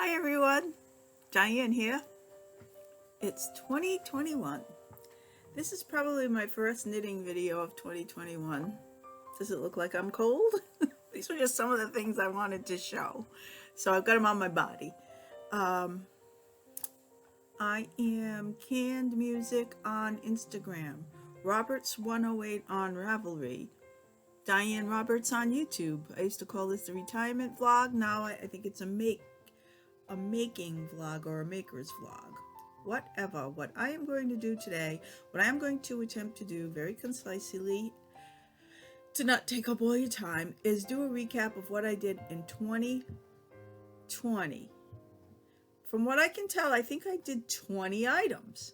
Hi everyone, Diane here. It's 2021. This is probably my first knitting video of 2021. Does it look like I'm cold? These are just some of the things I wanted to show. So I've got them on my body. I am Canned Music on Instagram, Roberts108 on Ravelry, Diane Roberts on YouTube. I used to call this the retirement vlog. Now I think it's a making vlog or a maker's vlog. Whatever. What I am going to do today, what I am going to attempt to do very concisely, to not take up all your time, is do a recap of what I did in 2020. From what I can tell, I think I did 20 items.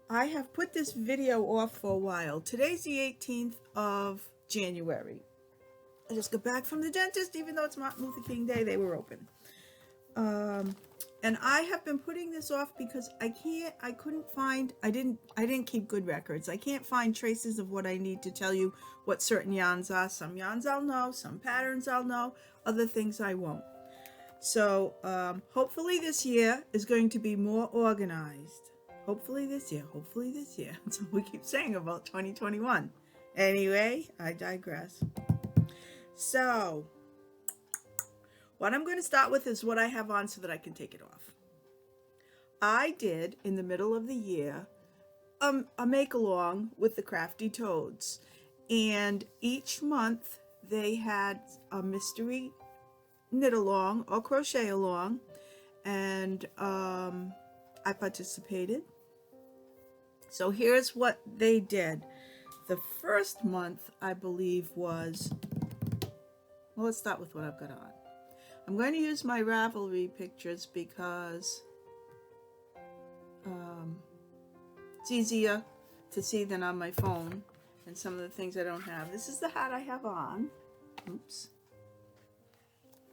I have put this video off for a while. Today's the 18th of January. I just got back from the dentist, even though it's Martin Luther King Day, they were open. And I have been putting this off because I didn't keep good records. I can't find traces of what I need to tell you what certain yarns are. Some yarns I'll know, some patterns I'll know, other things I won't. So hopefully this year is going to be more organized. Hopefully this year. That's what we keep saying about 2021. Anyway, I digress. So what I'm going to start with is what I have on so that I can take it off. I did, in the middle of the year, a make-along with the Crafty Toads. And each month they had a mystery knit-along or crochet-along. And I participated. So here's what they did. The first month, I believe, was... Well, let's start with what I've got on. I'm going to use my Ravelry pictures because it's easier to see than on my phone and some of the things I don't have. This is the hat I have on. Oops.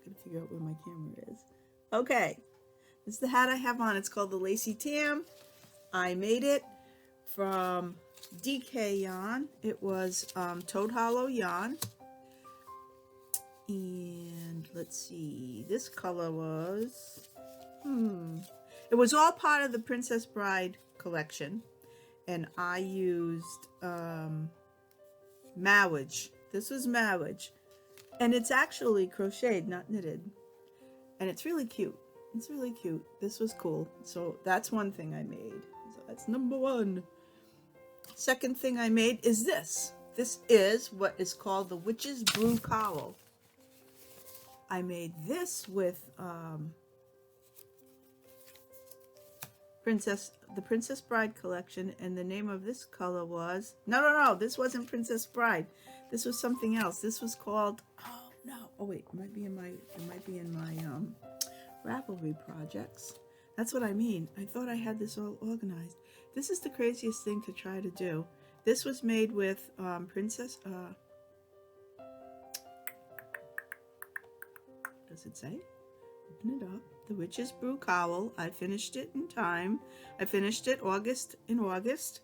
Gotta figure out where my camera is. Okay. This is the hat I have on. It's called the Lacy Tam. I made it from DK yarn. It was Toad Hollow yarn. And let's see, this color was, it was all part of the Princess Bride collection. And I used Mowage. This was Mowage. And it's actually crocheted, not knitted. And it's really cute. It's really cute. This was cool. So that's one thing I made. So that's number one. Second thing I made is this. This is what is called the Witch's Brew Cowl. I made this with the Princess Bride collection, and the name of this color was no, this wasn't Princess Bride. This was something else. This was called it might be in my Ravelry projects. That's what I mean. I thought I had this all organized. This is the craziest thing to try to do. This was made with does it say? Open it up. The Witch's Brew Cowl. I finished it in time. I finished it in August.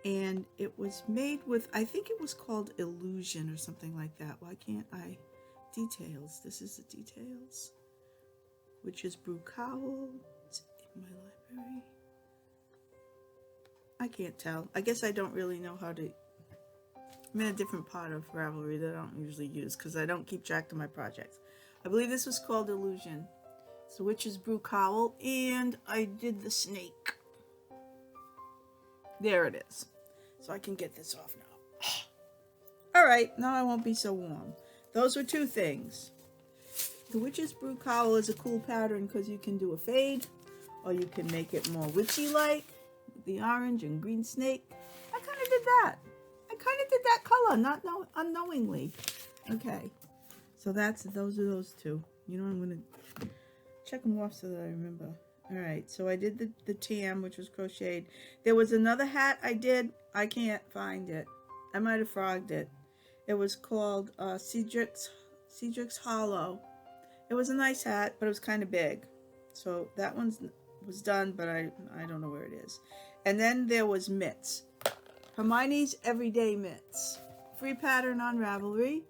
And it was made with, I think it was called Illusion or something like that. Why can't I? Details. This is the details. Witch's Brew Cowl. It's in my library. I can't tell. I guess I don't really know how to... I'm in a different part of Ravelry that I don't usually use because I don't keep track of my projects. I believe this was called Illusion. It's the Witch's Brew Cowl, and I did the snake. There it is. So I can get this off now. Alright, now I won't be so warm. Those were two things. The Witch's Brew Cowl is a cool pattern because you can do a fade, or you can make it more witchy-like, with the orange and green snake. I kind of did that. I kind of did that color, unknowingly. Okay. So those are those two. You know, I'm going to check them off so that I remember. All right, so I did the tam, which was crocheted. There was another hat I did. I can't find it. I might have frogged it. It was called Cedric's Hollow. It was a nice hat, but it was kind of big. So that one was done, but I don't know where it is. And then there was mitts. Hermione's Everyday Mitts. Free pattern on Ravelry.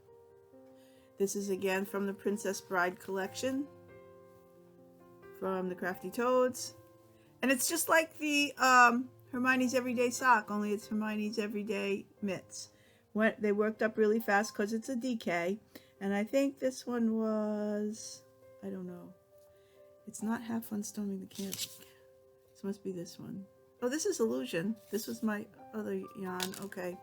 This is again from the Princess Bride collection. from the Crafty Toads. And it's just like the Hermione's Everyday Sock, only it's Hermione's Everyday Mitts. They worked up really fast because it's a DK. And I think this one was, I don't know. It's not Have Fun Storming the Camp. This must be this one. Oh, this is Illusion. This was my other yarn. Okay.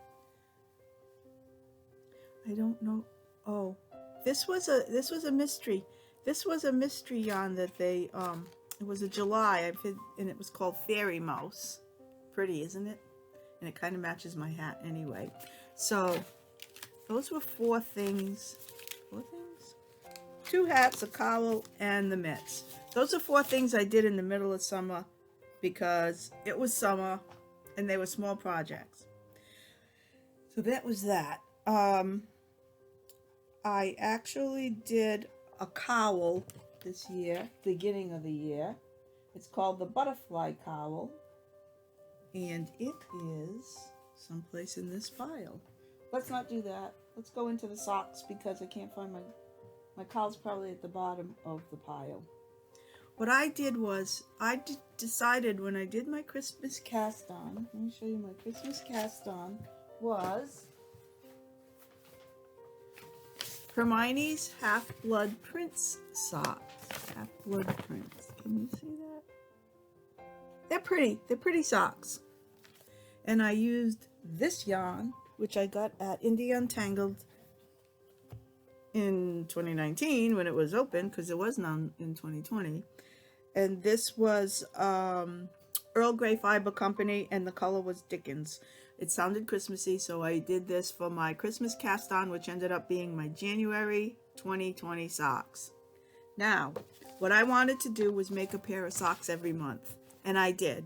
I don't know. Oh, this was a mystery. This was a mystery yarn that they it was a July, and it was called Fairy Mouse. Pretty, isn't it? And it kind of matches my hat anyway. So those were 4 things. 4 things? 2 hats, a cowl, and the mitts. Those are 4 things I did in the middle of summer because it was summer and they were small projects. So that was that. I actually did a cowl this year, beginning of the year. It's called the Butterfly Cowl. And it is someplace in this pile. Let's not do that. Let's go into the socks because I can't find my cowl's probably at the bottom of the pile. What I did was, decided when I did my Christmas cast on, let me show you my Christmas cast on, was Hermione's Half-Blood Prince socks. Half-Blood Prince. Can you see that? They're pretty. They're pretty socks. And I used this yarn, which I got at Indie Untangled in 2019 when it was open, because it was none in 2020. And this was Earl Grey Fiber Company, and the color was Dickens. It sounded Christmassy, so I did this for my Christmas cast on, which ended up being my January 2020 socks. Now, what I wanted to do was make a pair of socks every month, and I did.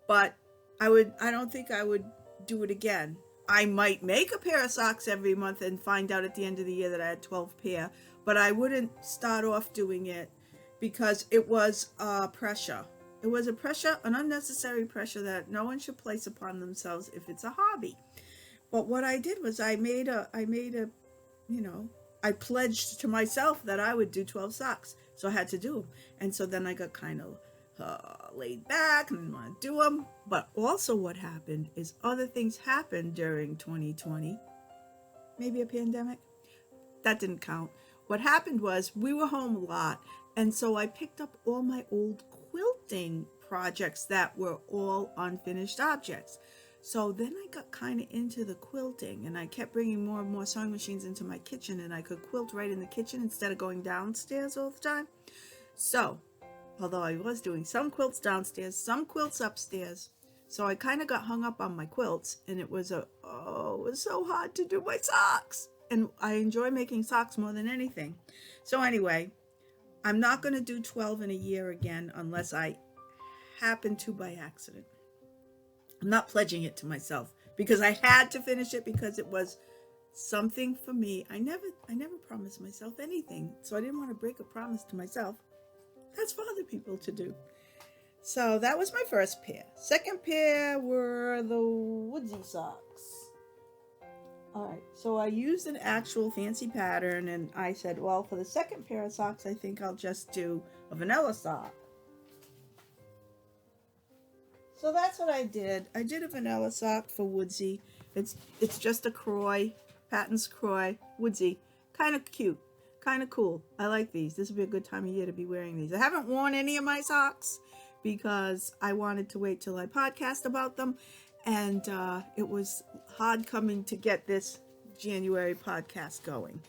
But I don't think I would do it again. I might make a pair of socks every month and find out at the end of the year that I had 12 pair, but I wouldn't start off doing it because it was pressure. It was a pressure, an unnecessary pressure that no one should place upon themselves if it's a hobby. But what I did was I pledged to myself that I would do 12 socks. So I had to do them. And so then I got kind of laid back and didn't want to do them. But also what happened is other things happened during 2020. Maybe a pandemic. That didn't count. What happened was we were home a lot. And so I picked up all my old quilting projects that were all unfinished objects. So then I got kind of into the quilting, and I kept bringing more and more sewing machines into my kitchen, and I could quilt right in the kitchen instead of going downstairs all the time. So, although I was doing some quilts downstairs, some quilts upstairs, so I kind of got hung up on my quilts, and it was it was so hard to do my socks. And I enjoy making socks more than anything. So anyway, I'm not going to do 12 in a year again unless I happen to by accident. I'm not pledging it to myself because I had to finish it because it was something for me. I never promised myself anything, so I didn't want to break a promise to myself. That's for other people to do. So that was my first pair. Second pair were the Woodsy socks. Alright, so I used an actual fancy pattern, and I said, well, for the second pair of socks, I think I'll just do a vanilla sock. So that's what I did. I did a vanilla sock for Woodsy. It's just a Croy, Patton's Croy, Woodsy. Kind of cute, kind of cool. I like these. This would be a good time of year to be wearing these. I haven't worn any of my socks because I wanted to wait till I podcast about them. And it was hard coming to get this January podcast going.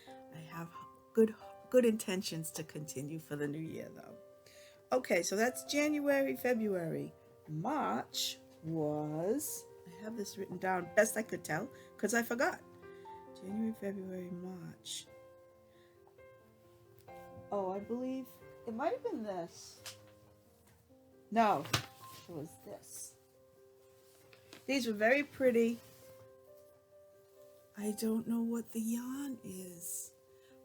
I have good intentions to continue for the new year, though. Okay, so that's January, February. March was, I have this written down best I could tell because I forgot. January, February, March. Oh, I believe it might have been this. No, it was this. These were very pretty. I don't know what the yarn is.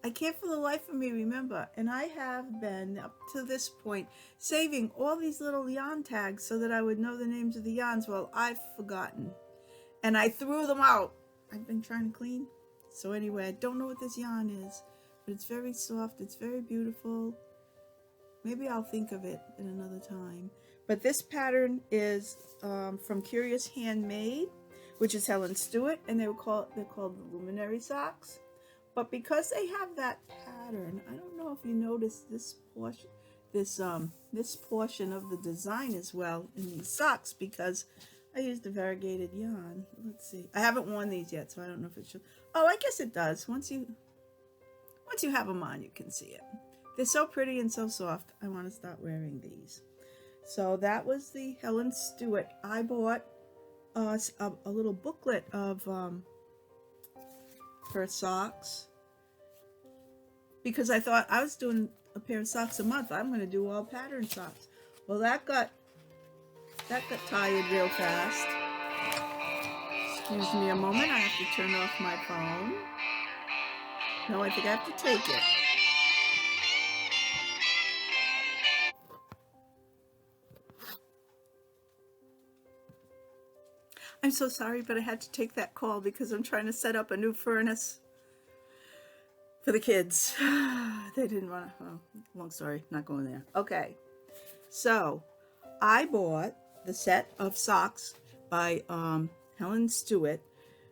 I can't for the life of me remember. And I have been, up to this point, saving all these little yarn tags so that I would know the names of the yarns. Well, I've forgotten. And I threw them out. I've been trying to clean. So anyway, I don't know what this yarn is. But it's very soft. It's very beautiful. Maybe I'll think of it in another time. But this pattern is from Curious Handmade, which is Helen Stewart, and they're called the Luminary socks. But because they have that pattern, I don't know if you noticed this portion, this portion of the design as well in these socks, because I used the variegated yarn. Let's see. I haven't worn these yet, so I don't know if it should. Oh, I guess it does. Once you have them on, you can see it. They're so pretty and so soft. I want to start wearing these. So that was the Helen Stewart. I bought a little booklet of her socks because I thought I was doing a pair of socks a month. I'm going to do all pattern socks. Well, that got tired real fast. Excuse me a moment. I have to turn off my phone. No, I think I have to take it. I'm so sorry, but I had to take that call because I'm trying to set up a new furnace for the kids. They didn't want to, oh, long story, not going there. Okay, so I bought the set of socks by Helen Stewart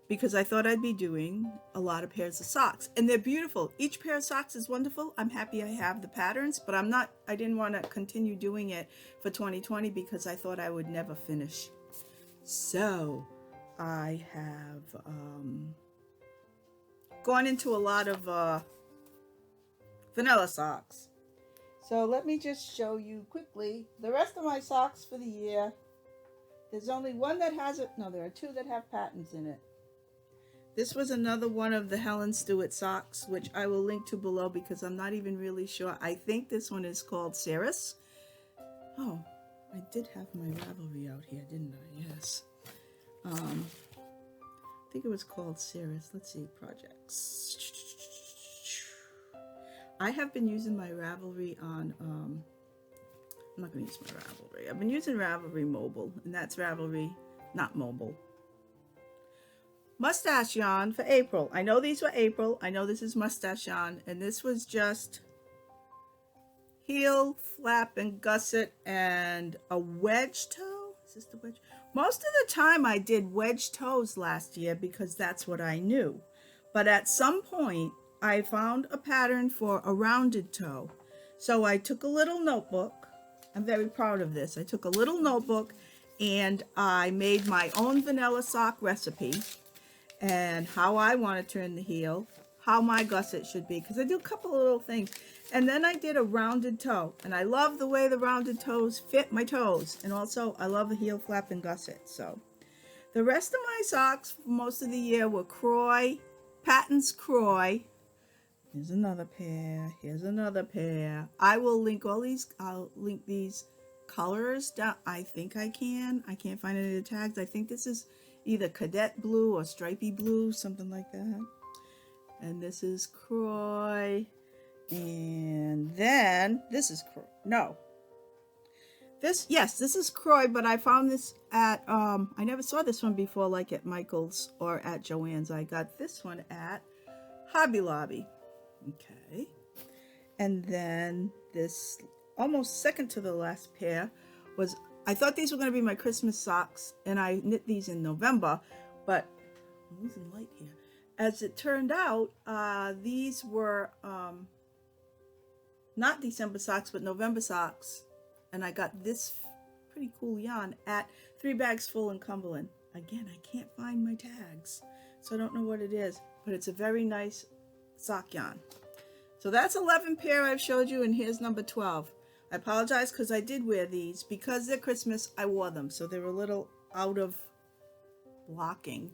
because I thought I'd be doing a lot of pairs of socks, and they're beautiful. Each pair of socks is wonderful. I'm happy I have the patterns, but I didn't want to continue doing it for 2020 because I thought I would never finish. So I have gone into a lot of vanilla socks. So let me just show you quickly the rest of my socks for the year. There's only one that has it. No, there are two that have patterns in it. This was another one of the Helen Stewart socks, which I will link to below because I'm not even really sure. I think this one is called Ceres. Oh, I did have my Ravelry out here, didn't I? Yes. I think it was called Ceres. Let's see, projects. I have been using my Ravelry on, I'm not going to use my Ravelry. I've been using Ravelry Mobile, and that's Ravelry, not mobile. Mustache yarn for April. I know these were April. I know this is mustache yarn, and this was just heel, flap, and gusset, and a wedge toe. Is this the wedge? Most of the time I did wedge toes last year because that's what I knew. But at some point I found a pattern for a rounded toe. So I took a little notebook. I'm very proud of this. I took a little notebook and I made my own vanilla sock recipe and how I want to turn the heel, how my gusset should be, because I do a couple of little things. And then I did a rounded toe, and I love the way the rounded toes fit my toes, and also I love the heel flap and gusset. So the rest of my socks for most of the year were Croy, Patton's Croy. Here's another pair, here's another pair. I will link all these, I'll link these colors down. I think I can't find any of the tags. I think this is either cadet blue or stripy blue, something like that. And this is Croy. And then this is Croy. No. This is Croy, but I found this at I never saw this one before, like at Michael's or at Joann's. I got this one at Hobby Lobby. Okay. And then this almost second to the last pair was, I thought these were going to be my Christmas socks, and I knit these in November, but I'm losing light here. As it turned out, these were not December socks, but November socks. And I got this pretty cool yarn at 3 Bags Full in Cumberland. Again, I can't find my tags, so I don't know what it is, but it's a very nice sock yarn. So that's 11 pair I've showed you, and here's number 12. I apologize because I did wear these. Because they're Christmas, I wore them, so they're a little out of blocking.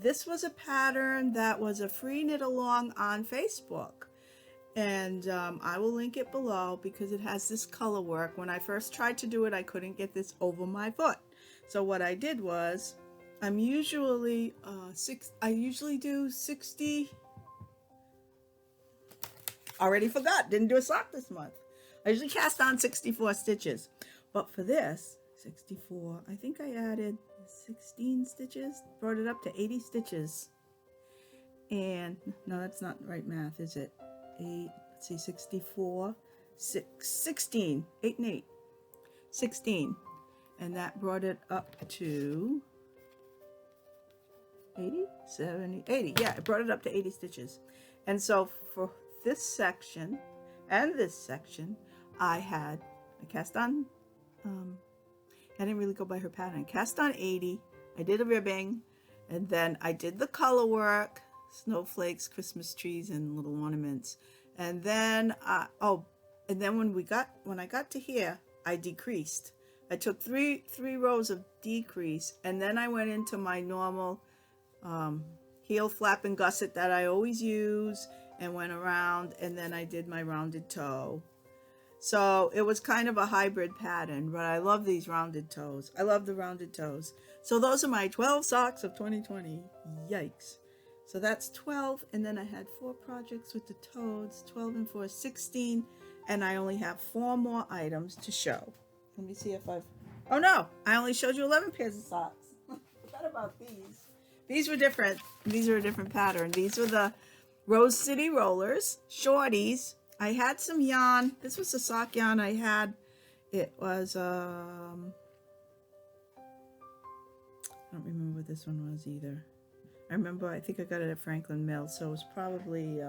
This was a pattern that was a free knit along on Facebook, and I will link it below because it has this color work. When I first tried to do it, I couldn't get this over my foot, so what I did was I usually do 60. Already forgot, didn't do a sock this month. I usually cast on 64 stitches, but for this 64, I think I added 16 stitches, brought it up to 80 stitches. And no, that's not right math, is it? 8, let's see, 64 16, 8 and 8, 16. And that brought it up to 80, 70, 80. Yeah, it brought it up to 80 stitches. And so for this section and this section, I cast on, I didn't really go by her pattern. I cast on 80, I did a ribbing, and then I did the color work, snowflakes, Christmas trees, and little ornaments. And then, and then when I got to here, I decreased. I took three rows of decrease, and then I went into my normal heel flap and gusset that I always use, and went around, and then I did my rounded toe. So it was kind of a hybrid pattern, but I love these rounded toes. I love the rounded toes. So those are my 12 socks of 2020. Yikes. So that's 12, and then I had 4 projects with the toads, 12 and 4, 16, and I only have 4 more items to show. Let me see if oh no, I only showed you 11 pairs of socks. Forgot about these. These were different. These are a different pattern. These were the Rose City Rollers, shorties. I had some yarn. This was the sock yarn I had. It was, I don't remember what this one was either. I think I got it at Franklin Mills, so it was probably,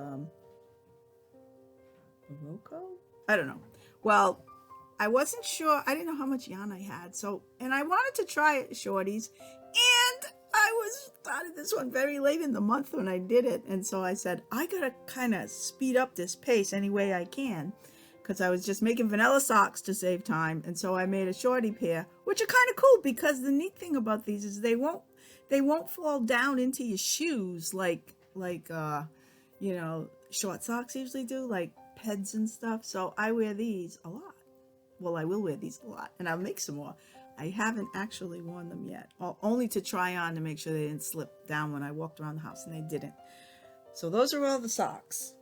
Morocco? I don't know. Well, I wasn't sure. I didn't know how much yarn I had. And I wanted to try it, shorties. And I started this one very late in the month when I did it. And so I said, I got to kind of speed up this pace any way I can, because I was just making vanilla socks to save time. And so I made a shorty pair, which are kind of cool, because the neat thing about these is they won't fall down into your shoes like you know, short socks usually do, like peds and stuff. So I wear these a lot. Well, I will wear these a lot, and I'll make some more. I haven't actually worn them yet, only to try on to make sure they didn't slip down when I walked around the house, and they didn't. So those are all the socks.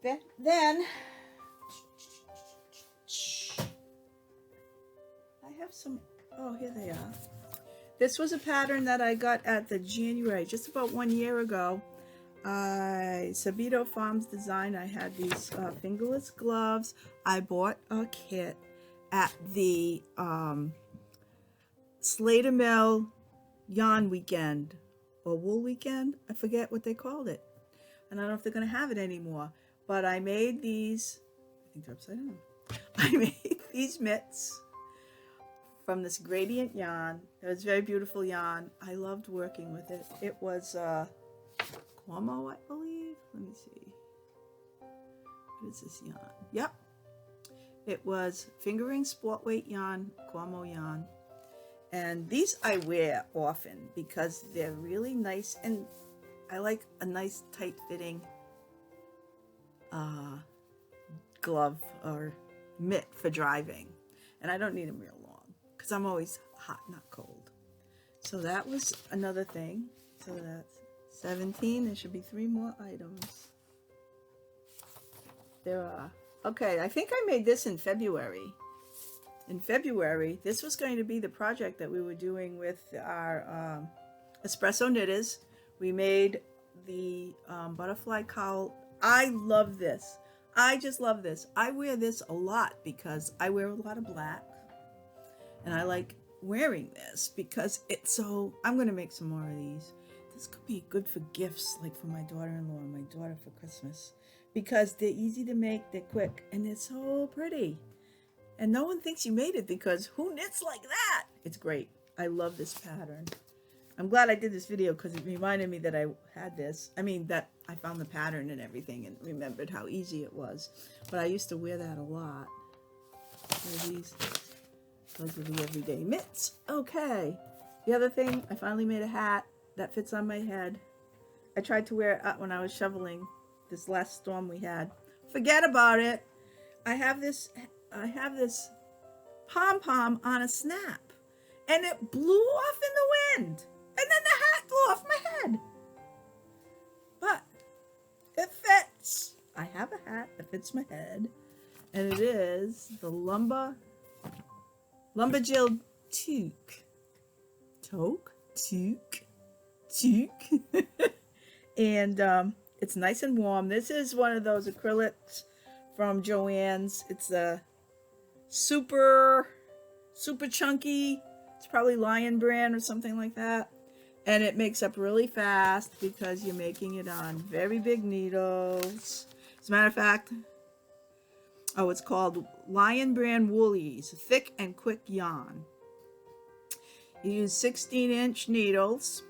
Then I have some, oh, here they are. This was a pattern that I got at the January, just about 1 year ago. Sabito Farms Design. I had these fingerless gloves. I bought a kit at the Slater Mill yarn weekend or wool weekend. I forget what they called it. And I don't know if they're going to have it anymore. But I made these, I think they're upside down. I made these mitts from this gradient yarn. It was very beautiful yarn. I loved working with it. It was Cuomo, I believe. Let me see. What is this yarn? Yep. It was Fingering Sport Weight yarn, Cuomo yarn. And these I wear often because they're really nice, and I like a nice tight fitting glove or mitt for driving. And I don't need them real long because I'm always hot, not cold. So that was another thing. So that's 17. There should be 3 more items. There are. Okay, I think I made this in February. In February, this was going to be the project that we were doing with our espresso knitters. We made the butterfly cowl. I love this. I just love this. I wear this a lot because I wear a lot of black. And I like wearing this because it's so... I'm going to make some more of these. This could be good for gifts, like for my daughter-in-law and my daughter for Christmas. Because they're easy to make, they're quick, and they're so pretty. And no one thinks you made it because who knits like that? It's great. I love this pattern. I'm glad I did this video because it reminded me that I had this. I mean, that I found the pattern and everything and remembered how easy it was. But I used to wear that a lot. Those are the everyday mitts. Okay. The other thing, I finally made a hat that fits on my head. I tried to wear it when I was shoveling this last storm we had. Forget about it. I have this pom-pom on a snap, and it blew off in the wind, and then the hat blew off my head. But it fits. I have a hat that fits my head, and it is the Lumberjill toque, and it's nice and warm. This is one of those acrylics from Joann's. It's a super chunky. It's probably Lion brand or something like that. And it makes up really fast because you're making it on very big needles. As a matter of fact, oh, it's called Lion brand Woolies, thick and quick yarn. You use 16-inch needles,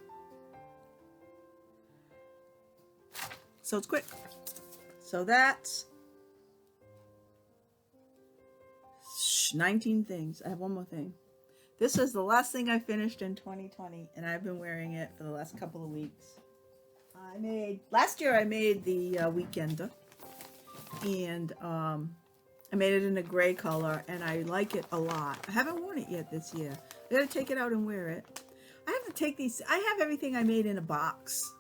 so it's quick. So that's 19 things. I have one more thing. This is the last thing I finished in 2020, and I've been wearing it for the last couple of weeks. Last year I made the Weekender, and I made it in a gray color, and I like it a lot. I haven't worn it yet this year. I gotta take it out and wear it. I have to take these, I have everything I made in a box,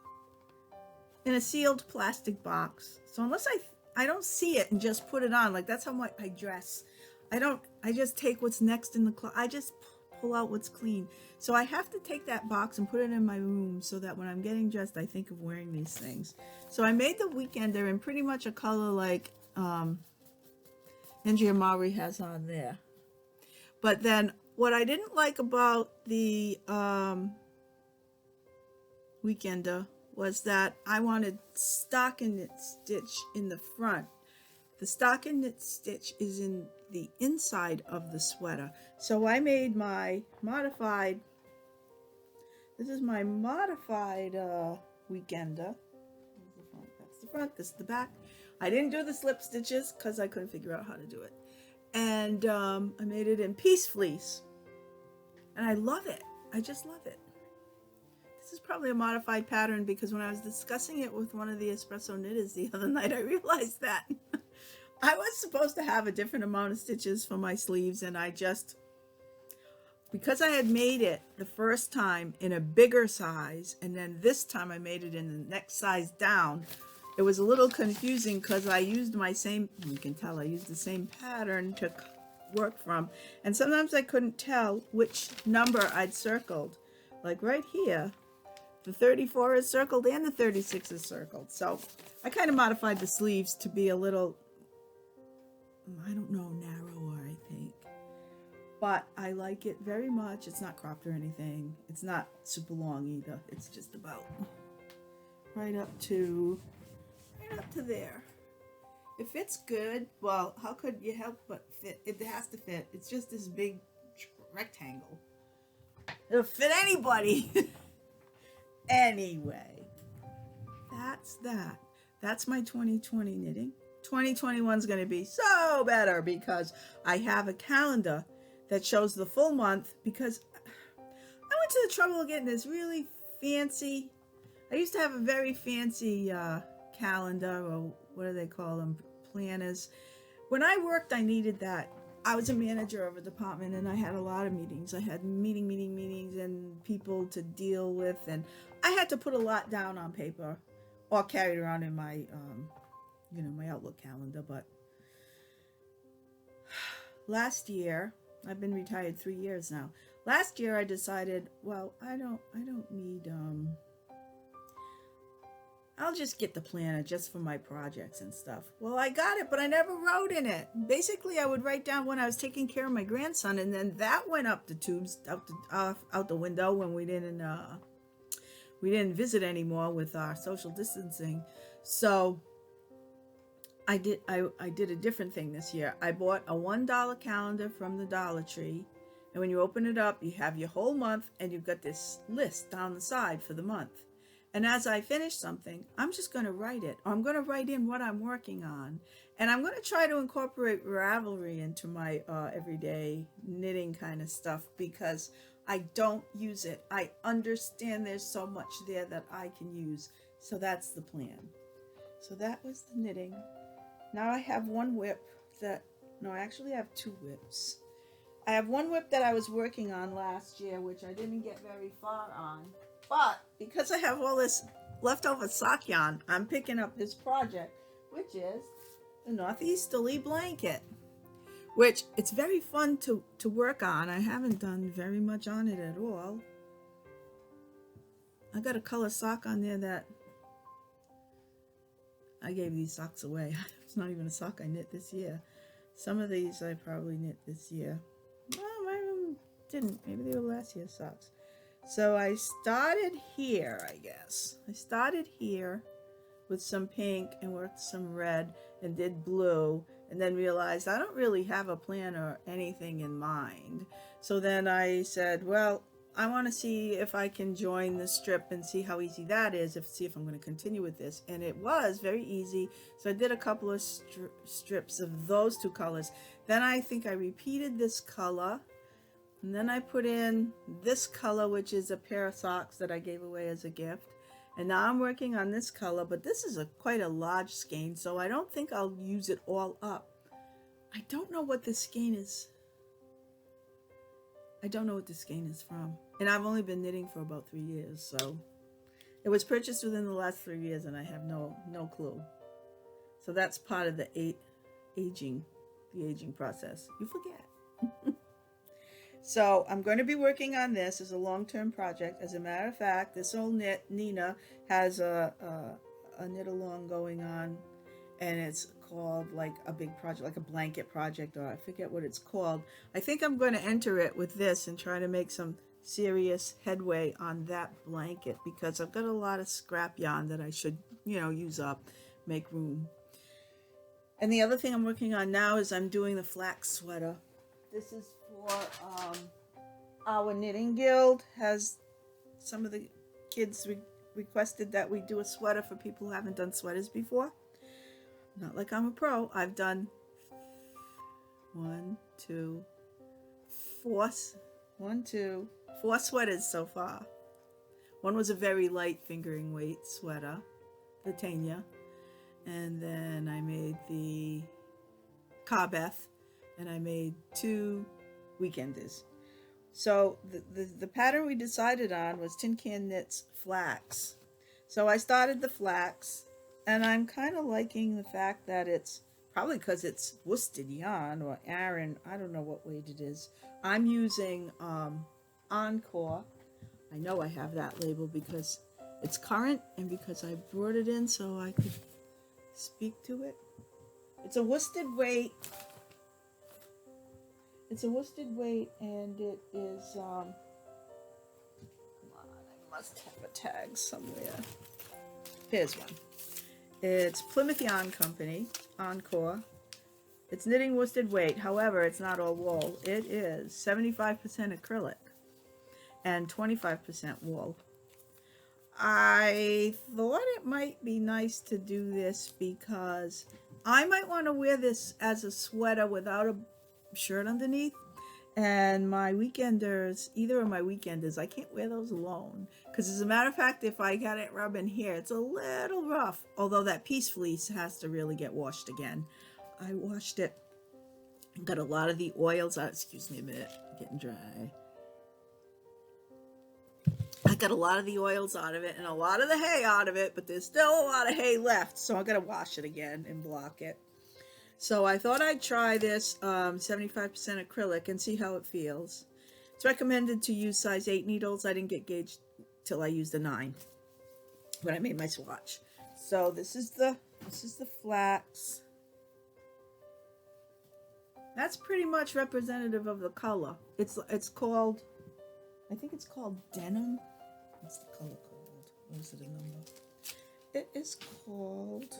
in a sealed plastic box. So unless I don't see it and just put it on, like that's how I dress. I just take what's next in the closet. I just pull out what's clean. So I have to take that box and put it in my room so that when I'm getting dressed, I think of wearing these things. So I made the Weekender in pretty much a color like Andrea Mowry has on there. But then what I didn't like about the Weekender was that I wanted stockinette stitch in the front. The stockinette stitch is in the inside of the sweater. So I made my modified, this is my modified Weekender. That's the front, this is the back. I didn't do the slip stitches because I couldn't figure out how to do it. And I made it in Peace Fleece. And I love it. I just love it. This is probably a modified pattern because when I was discussing it with one of the espresso knitters the other night, I realized that I was supposed to have a different amount of stitches for my sleeves, and I just, because I had made it the first time in a bigger size, and then this time I made it in the next size down, it was a little confusing because I used my same, you can tell I used the same pattern to work from, and sometimes I couldn't tell which number I'd circled. Like right here, the 34 is circled and the 36 is circled. So I kind of modified the sleeves to be a little, I don't know, narrower, I think. But I like it very much. It's not cropped or anything. It's not super long either. It's just about right up to there. It fits good. Well, how could you help but fit? It has to fit. It's just this big rectangle. It'll fit anybody. Anyway, that's that. That's my 2020 knitting. 2021 is going to be so better because I have a calendar that shows the full month, because I went to the trouble of getting this really fancy, I used to have a very fancy calendar, or what do they call them, planners. When I worked, I needed that. I was a manager of a department and I had a lot of meetings. I had meetings and people to deal with, and I had to put a lot down on paper or carry it around in my my Outlook calendar. But last year, I've been retired 3 years now. Last year I decided, well, I don't need I'll just get the planner just for my projects and stuff. Well, I got it, but I never wrote in it. Basically, I would write down when I was taking care of my grandson, and then that went up the tubes, out the window when we didn't visit anymore with our social distancing. So I did a different thing this year. I bought a $1 calendar from the Dollar Tree, and when you open it up, you have your whole month, and you've got this list down the side for the month. And as I finish something, I'm just going to write it. Or I'm going to write in what I'm working on. And I'm going to try to incorporate Ravelry into my everyday knitting kind of stuff, because I don't use it. I understand there's so much there that I can use. So that's the plan. So that was the knitting. Now I have one whip I actually have two whips. I have one whip that I was working on last year, which I didn't get very far on. But because I have all this leftover sock yarn, I'm picking up this project, which is the Northeasterly blanket, which it's very fun to work on. I haven't done very much on it at all. I got a color sock on there that I gave these socks away. It's not even a sock I knit this year. Some of these I probably knit this year. Well, I didn't. Maybe they were last year's socks. So I started here, I guess. I started here with some pink and worked some red and did blue, and then realized I don't really have a plan or anything in mind. So then I said, well, I want to see if I can join the strip and see how easy that is, see if I'm going to continue with this. And it was very easy. So I did a couple of strips of those two colors. Then I think I repeated this color. And then I put in this color, which is a pair of socks that I gave away as a gift. And now I'm working on this color, but this is quite a large skein, so I don't think I'll use it all up. I don't know what this skein is. I don't know what this skein is from. And I've only been knitting for about 3 years, so it was purchased within the last 3 years, and I have no clue. So that's part of the aging process. You forget. So I'm going to be working on this as a long-term project. As a matter of fact, this old knit, Nina, has a knit-along going on, and it's called like a big project, like a blanket project, or I forget what it's called. I think I'm going to enter it with this and try to make some serious headway on that blanket, because I've got a lot of scrap yarn that I should, use up, make room. And the other thing I'm working on now is I'm doing the flax sweater. This is for our knitting guild. Has some of the kids requested that we do a sweater for people who haven't done sweaters before. Not like I'm a pro. I've done 4 sweaters so far. One was a very light fingering weight sweater, the Tanya, and then I made the Carbeth, and I made 2 weekenders. So the pattern we decided on was Tin Can Knits flax. So I started the flax, and I'm kind of liking the fact that it's probably because it's worsted yarn or Aran. I don't know what weight it is. I'm using Encore. I know I have that label because it's current and because I brought it in so I could speak to it. It's a worsted weight. It's a worsted weight, and it is, come on, I must have a tag somewhere. Here's one. It's Plymouth Yarn Company, Encore. It's knitting worsted weight, however, it's not all wool. It is 75% acrylic and 25% wool. I thought it might be nice to do this because I might want to wear this as a sweater without a shirt underneath, and my weekenders, either of my weekenders, I can't wear those alone, because as a matter of fact, if I got it rubbing here, it's a little rough, although that piece fleece has to really get washed again. I washed it, got a lot of the oils out. Excuse me a minute, getting dry. I got a lot of the oils out of it and a lot of the hay out of it, but there's still a lot of hay left, so I'm gonna wash it again and block it. So I thought I'd try this 75% acrylic and see how it feels. It's recommended to use size 8 needles. I didn't get gauged till I used a 9 when I made my swatch. So this is the flax. That's pretty much representative of the color. It's called, I think it's called denim. What's the color called? Or is it a number? It is called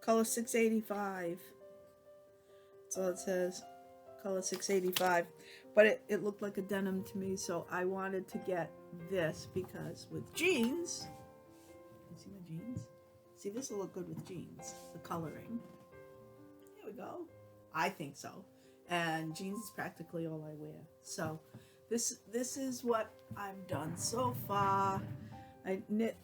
color 685. That's all it says. Color 685. But it looked like a denim to me, so I wanted to get this because with jeans, you see my jeans? See, this will look good with jeans, the coloring. Here we go. I think so. And jeans is practically all I wear. So this is what I've done so far. I knit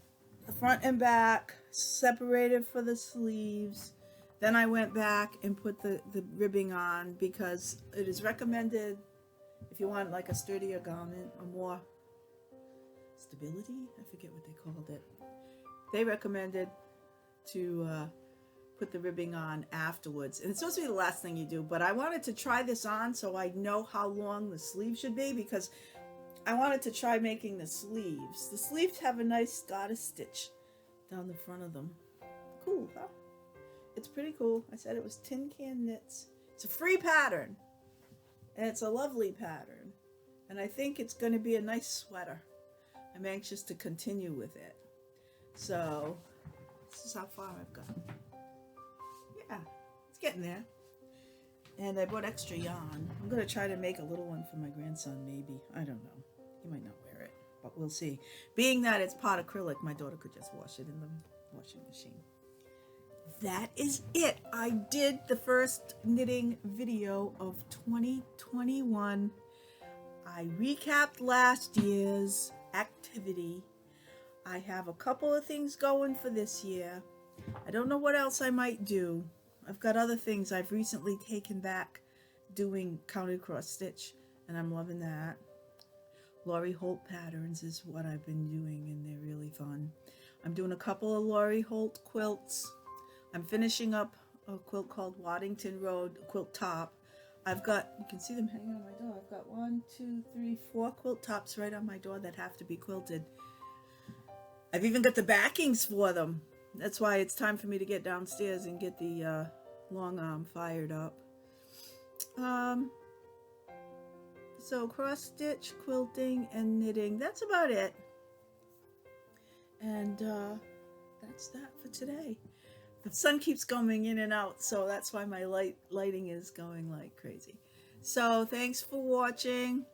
the front and back, separated for the sleeves. Then I went back and put the ribbing on because it is recommended if you want like a sturdier garment or more stability. I forget what they called it. They recommended to put the ribbing on afterwards. And it's supposed to be the last thing you do, but I wanted to try this on so I know how long the sleeve should be because I wanted to try making the sleeves. The sleeves have a nice Scottish stitch down the front of them. Cool, huh? It's pretty cool. I said it was Tin Can Knits. It's a free pattern. And it's a lovely pattern. And I think it's going to be a nice sweater. I'm anxious to continue with it. So, this is how far I've gotten. Yeah, it's getting there. And I bought extra yarn. I'm going to try to make a little one for my grandson, maybe. I don't know. He might not wear it, but we'll see. Being that it's pot acrylic, my daughter could just wash it in the washing machine. That is it. I did the first knitting video of 2021. I recapped last year's activity. I have a couple of things going for this year. I don't know what else I might do. I've got other things I've recently taken back doing counted cross stitch, and I'm loving that. Lori Holt patterns is what I've been doing, and they're really fun. I'm doing a couple of Lori Holt quilts. I'm finishing up a quilt called Waddington Road, a quilt top. I've got, you can see them hanging on my door. I've got 1, 2, 3, 4 quilt tops right on my door that have to be quilted. I've even got the backings for them. That's why it's time for me to get downstairs and get the long arm fired up. So cross stitch, quilting, and knitting. That's about it. And that's that for today. The sun keeps coming in and out, so that's why my lighting is going like crazy. So thanks for watching.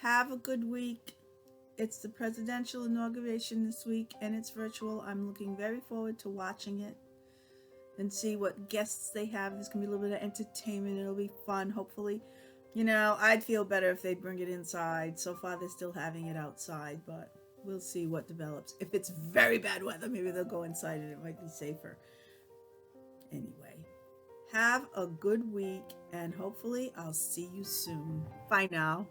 Have a good week. It's the presidential inauguration this week, and it's virtual. I'm looking very forward to watching it and see what guests they have. There's going to be a little bit of entertainment. It'll be fun, hopefully. You know, I'd feel better if they bring it inside. So far, they're still having it outside, but we'll see what develops. If it's very bad weather, maybe they'll go inside and it might be safer. Anyway, have a good week, and hopefully I'll see you soon. Bye now.